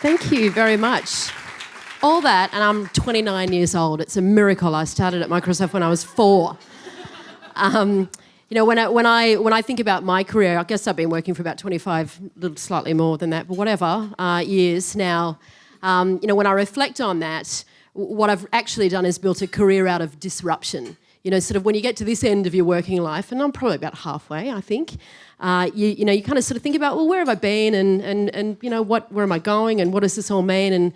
Thank you very much. All that, and I'm 29 years old. It's a miracle. I started at Microsoft when I was 4. When I think about my career, I guess I've been working for about 25, a little slightly more than that, but whatever, years now. When I reflect on that, what I've actually done is built a career out of disruption. Sort of when you get to this end of your working life, and I'm probably about halfway, I think, you kind of sort of think about, well, where have I been, and where am I going, and what does this all mean? And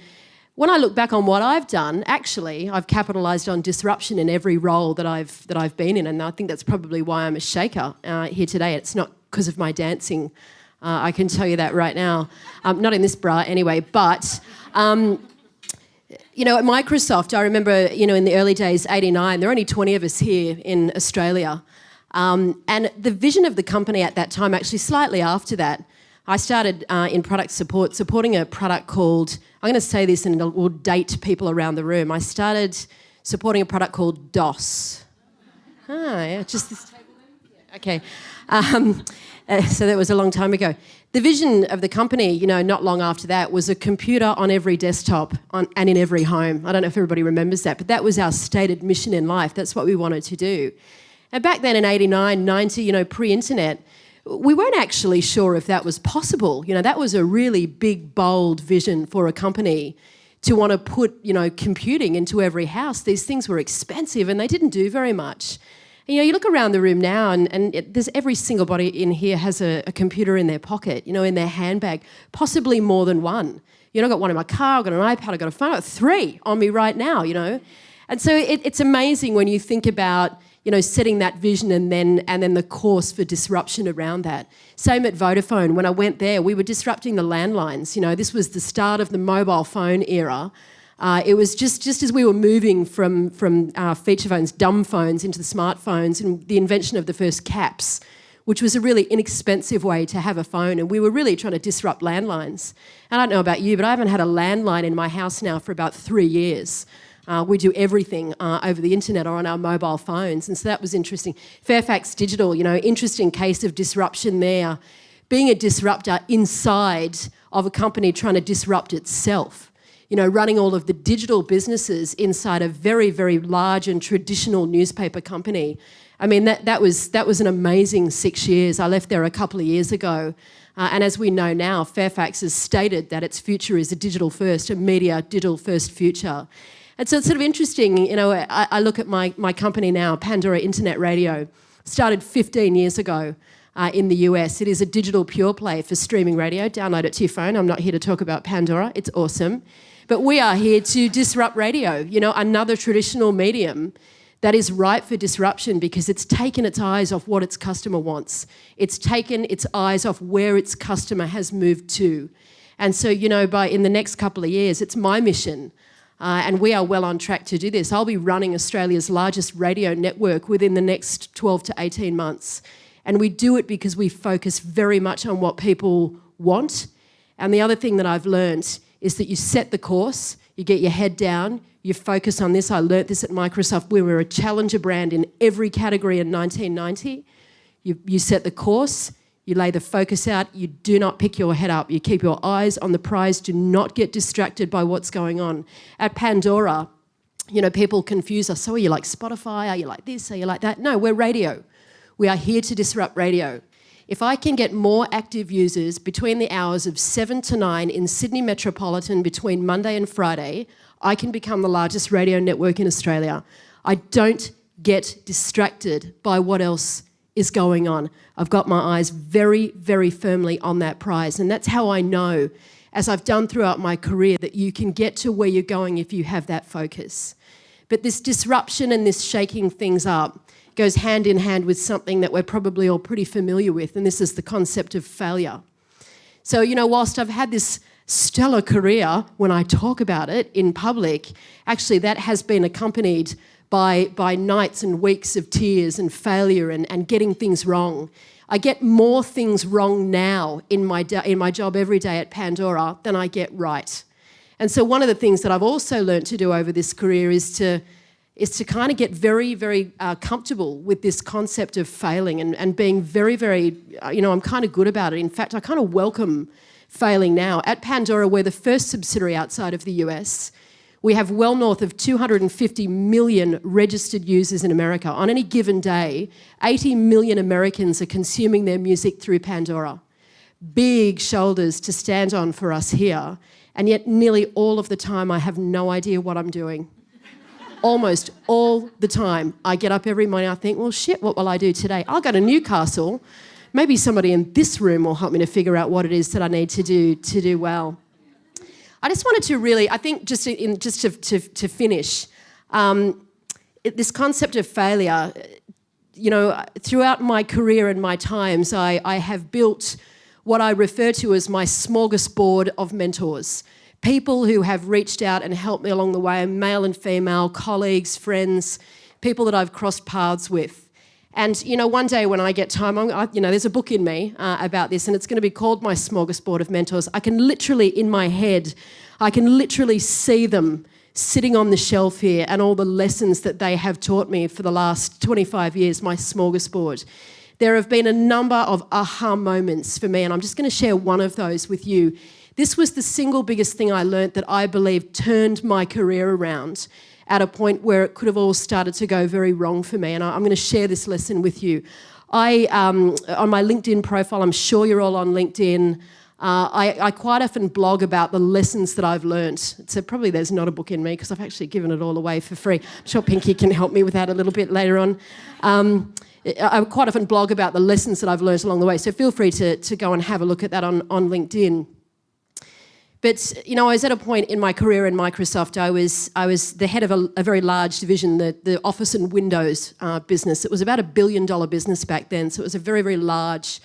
when I look back on what I've done, actually, I've capitalised on disruption in every role that I've been in, and I think that's probably why I'm a shaker here today. It's not because of my dancing, I can tell you that right now. Not in this bra anyway, but. At Microsoft, I remember, in the early days, 89, there were only 20 of us here in Australia. And the vision of the company at that time, actually slightly after that, I started in product support, supporting a product called, I'm going to say this and it will date people around the room. I started supporting a product called DOS. Just this table then? Okay. So that was a long time ago. The vision of the company, not long after that, was a computer on every desktop and in every home. I don't know if everybody remembers that, but that was our stated mission in life. That's what we wanted to do. And back then in 89, 90, pre-internet, we weren't actually sure if that was possible. That was a really big, bold vision for a company to want to put, computing into every house. These things were expensive and they didn't do very much. And, you look around the room now and there's every single body in here has a computer in their pocket, in their handbag, possibly more than one. I've got one in my car, I've got an iPad, I've got a phone, I've got 3 on me right now, And so it's amazing when you think about, setting that vision and then the course for disruption around that. Same at Vodafone. When I went there, we were disrupting the landlines. This was the start of the mobile phone era. It was just as we were moving from feature phones, dumb phones, into the smartphones and the invention of the first caps, which was a really inexpensive way to have a phone, and we were really trying to disrupt landlines. And I don't know about you, but I haven't had a landline in my house now for about 3 years. We do everything over the internet or on our mobile phones, and so that was interesting. Fairfax Digital, interesting case of disruption there. Being a disruptor inside of a company trying to disrupt itself. Running all of the digital businesses inside a very, very large and traditional newspaper company. I mean, that was an amazing 6 years. I left there a couple of years ago. And as we know now, Fairfax has stated that its future is a digital-first, a media digital-first future. And so it's sort of interesting, I look at my company now, Pandora Internet Radio, started 15 years ago in the US. It is a digital pure play for streaming radio. Download it to your phone. I'm not here to talk about Pandora. It's awesome. But we are here to disrupt radio, another traditional medium that is ripe for disruption because it's taken its eyes off what its customer wants. It's taken its eyes off where its customer has moved to. And so, in the next couple of years, it's my mission, and we are well on track to do this. I'll be running Australia's largest radio network within the next 12 to 18 months. And we do it because we focus very much on what people want. And the other thing that I've learned is that you set the course, you get your head down, you focus on this. I learnt this at Microsoft. We were a challenger brand in every category in 1990. You set the course, you lay the focus out, you do not pick your head up, you keep your eyes on the prize, do not get distracted by what's going on. At Pandora, people confuse us. So are you like Spotify? Are you like this? Are you like that? No, we're radio. We are here to disrupt radio. If I can get more active users between the hours of 7 to 9 in Sydney Metropolitan between Monday and Friday, I can become the largest radio network in Australia. I don't get distracted by what else is going on. I've got my eyes very, very firmly on that prize, and that's how I know, as I've done throughout my career, that you can get to where you're going if you have that focus. But this disruption and this shaking things up goes hand in hand with something that we're probably all pretty familiar with, and this is the concept of failure. So, whilst I've had this stellar career, when I talk about it in public, actually that has been accompanied by nights and weeks of tears and failure and getting things wrong. I get more things wrong now in my job every day at Pandora than I get right. And so one of the things that I've also learned to do over this career is to kind of get very, very comfortable with this concept of failing and being very, very, I'm kind of good about it. In fact, I kind of welcome failing now. At Pandora, we're the first subsidiary outside of the US. We have well north of 250 million registered users in America. On any given day, 80 million Americans are consuming their music through Pandora. Big shoulders to stand on for us here, and yet nearly all of the time I have no idea what I'm doing. Almost all the time. I get up every morning, I think, well, shit, what will I do today? I'll go to Newcastle. Maybe somebody in this room will help me to figure out what it is that I need to do well. I just wanted to really, I think just to finish, this concept of failure, you know, throughout my career and my times, I have built what I refer to as my smorgasbord of mentors. People who have reached out and helped me along the way, male and female, colleagues, friends, people that I've crossed paths with. And, you know, one day when I get time, there's a book in me about this, and it's going to be called My Smorgasbord of Mentors. I can literally, in my head, I can literally see them sitting on the shelf here and all the lessons that they have taught me for the last 25 years, my smorgasbord. There have been a number of aha moments for me, and I'm just going to share one of those with you. This was the single biggest thing I learnt that I believe turned my career around at a point where it could have all started to go very wrong for me. And I'm going to share this lesson with you. On my LinkedIn profile, I'm sure you're all on LinkedIn, I quite often blog about the lessons that I've learnt. So probably there's not a book in me because I've actually given it all away for free. I'm sure Pinky can help me with that a little bit later on. I quite often blog about the lessons that I've learnt along the way. So feel free to go and have a look at that on LinkedIn. But, you know, I was at a point in my career in Microsoft, I was the head of a very large division, the Office and Windows business. It was about $1 billion business back then, so it was a very, very large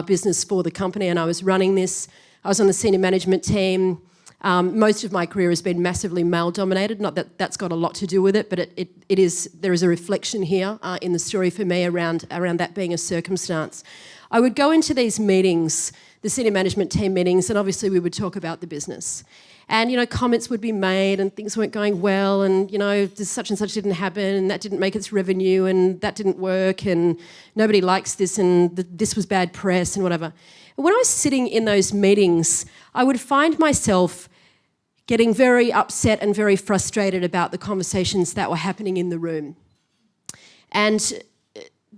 business for the company, and I was running this. I was on the senior management team. Most of my career has been massively male-dominated. Not that that's got a lot to do with it, but there is a reflection here in the story for me around that being a circumstance. I would go into these meetings, the senior management team meetings, and obviously we would talk about the business. And, you know, comments would be made and things weren't going well and, you know, this such and such didn't happen and that didn't make its revenue and that didn't work and nobody likes this and this was bad press and whatever. And when I was sitting in those meetings, I would find myself getting very upset and very frustrated about the conversations that were happening in the room. And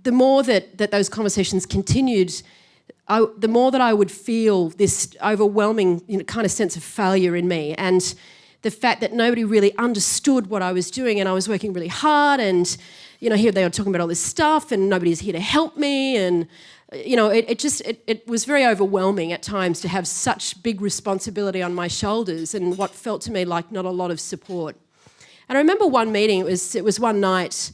the more that those conversations continued, the more that I would feel this overwhelming, you know, kind of sense of failure in me, and the fact that nobody really understood what I was doing, and I was working really hard, and, you know, here they were talking about all this stuff and nobody's here to help me, and, you know, it was very overwhelming at times to have such big responsibility on my shoulders and what felt to me like not a lot of support. And I remember one meeting, it was one night,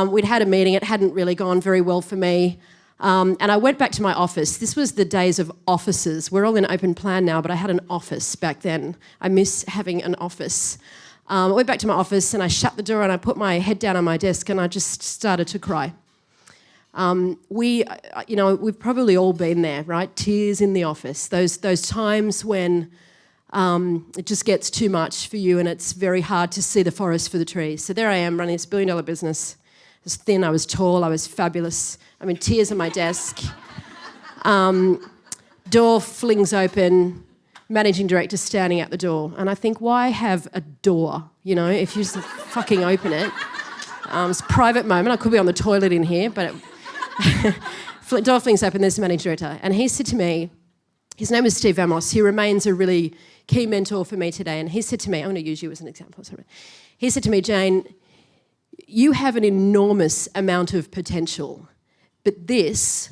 we'd had a meeting, it hadn't really gone very well for me. And I went back to my office. This was the days of offices. We're all in open plan now, but I had an office back then. I miss having an office. I went back to my office and I shut the door and I put my head down on my desk and I just started to cry. We've probably all been there, right? Tears in the office. Those times when it just gets too much for you and it's very hard to see the forest for the trees. So there I am running this $1 billion business. I was thin, I was tall, I was fabulous. I'm in tears on my desk. Door flings open, managing director standing at the door. And I think, why have a door? You know, if you just fucking open it. It's a private moment. I could be on the toilet in here, but door flings open, there's the managing director. And he said to me, his name is Steve Vamos. He remains a really key mentor for me today. And he said to me, I'm going to use you as an example. Sorry. He said to me, Jane, you have an enormous amount of potential, but this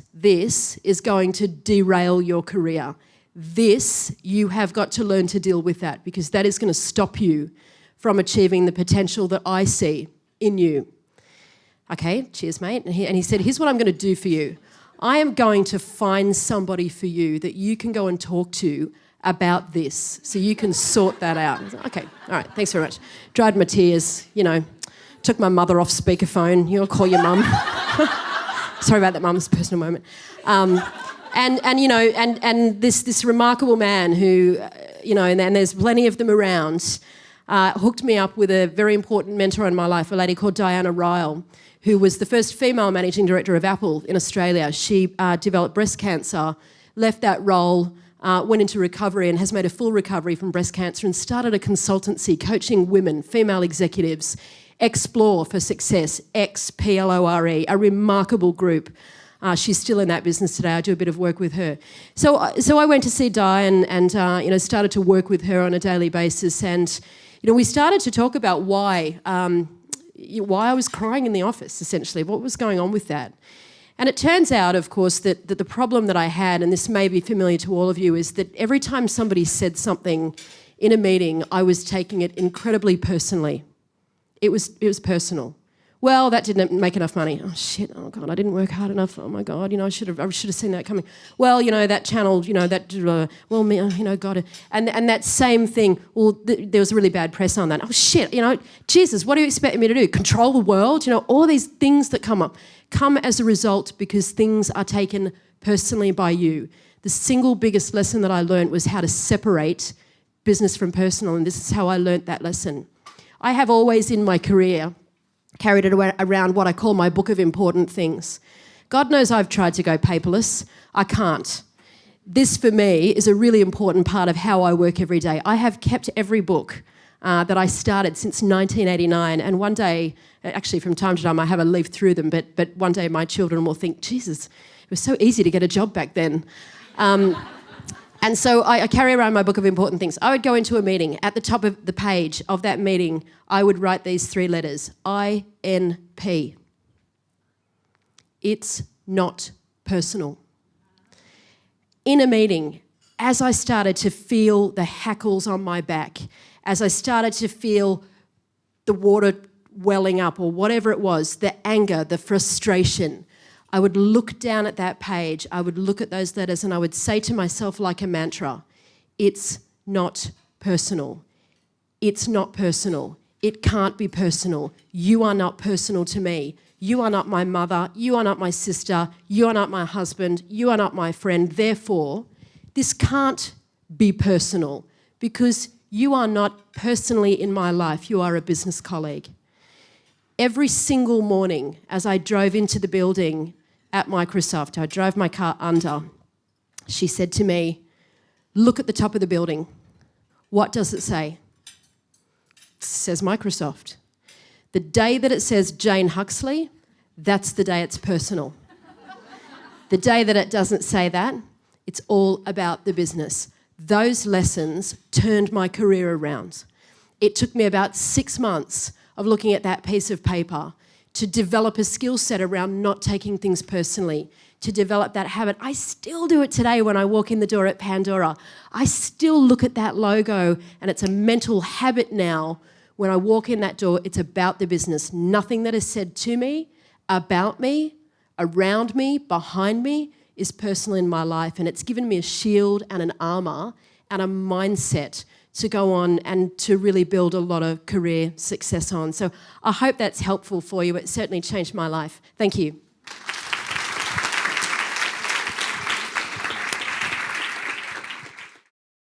is going to derail your career. You have got to learn to deal with that because that is going to stop you from achieving the potential that I see in you. Okay, cheers, mate. And he said, here's what I'm going to do for you. I am going to find somebody for you that you can go and talk to about this so you can sort that out. I said, okay, all right, thanks very much. Dried my tears, you know, took my mother off speakerphone. You'll call your mum. Sorry about that, mum. It's a personal moment. And this remarkable man who, you know, and there's plenty of them around, hooked me up with a very important mentor in my life, a lady called Diana Ryle, who was the first female managing director of Apple in Australia. She developed breast cancer, left that role went into recovery and has made a full recovery from breast cancer and started a consultancy coaching women, female executives, Explore for Success, XPLORE, a remarkable group. She's still in that business today. I do a bit of work with her. So I went to see Di and started to work with her on a daily basis. And we started to talk about why I was crying in the office, essentially, what was going on with that. And it turns out, of course, that the problem that I had, and this may be familiar to all of you, is that every time somebody said something in a meeting, I was taking it incredibly personally. It was personal. Well, that didn't make enough money. Oh, shit. Oh, God, I didn't work hard enough. Oh, my God, I should have seen that coming. Well, that channel, God. And that same thing, well, there was really bad press on that. Oh, shit, Jesus, what do you expect me to do? Control the world? All these things that come up come as a result because things are taken personally by you. The single biggest lesson that I learned was how to separate business from personal, and this is how I learnt that lesson. I have always in my career carried it around what I call my book of important things. God knows I've tried to go paperless. I can't. This, for me, is a really important part of how I work every day. I have kept every book that I started since 1989, and one day, actually from time to time, I have a leaf through them, but one day my children will think, Jesus, it was so easy to get a job back then. And so I carry around my book of important things. I would go into a meeting. At the top of the page of that meeting, I would write these 3 letters, INP. It's not personal. In a meeting, as I started to feel the hackles on my back, as I started to feel the water welling up or whatever it was, the anger, the frustration, I would look down at that page, I would look at those letters and I would say to myself like a mantra, it's not personal. It's not personal. It can't be personal. You are not personal to me. You are not my mother. You are not my sister. You are not my husband. You are not my friend. Therefore, this can't be personal because you are not personally in my life. You are a business colleague. Every single morning as I drove into the building at Microsoft, I drove my car under, she said to me, look at the top of the building. What does it say? It says Microsoft. The day that it says Jane Huxley, that's the day it's personal. The day that it doesn't say that, it's all about the business. Those lessons turned my career around. It took me about 6 months of looking at that piece of paper to develop a skill set around not taking things personally, to develop that habit. I still do it today when I walk in the door at Pandora. I still look at that logo and it's a mental habit now. When I walk in that door, it's about the business. Nothing that is said to me, about me, around me, behind me is personal in my life, and it's given me a shield and an armour and a mindset to go on and to really build a lot of career success on. So I hope that's helpful for you. It certainly changed my life. Thank you.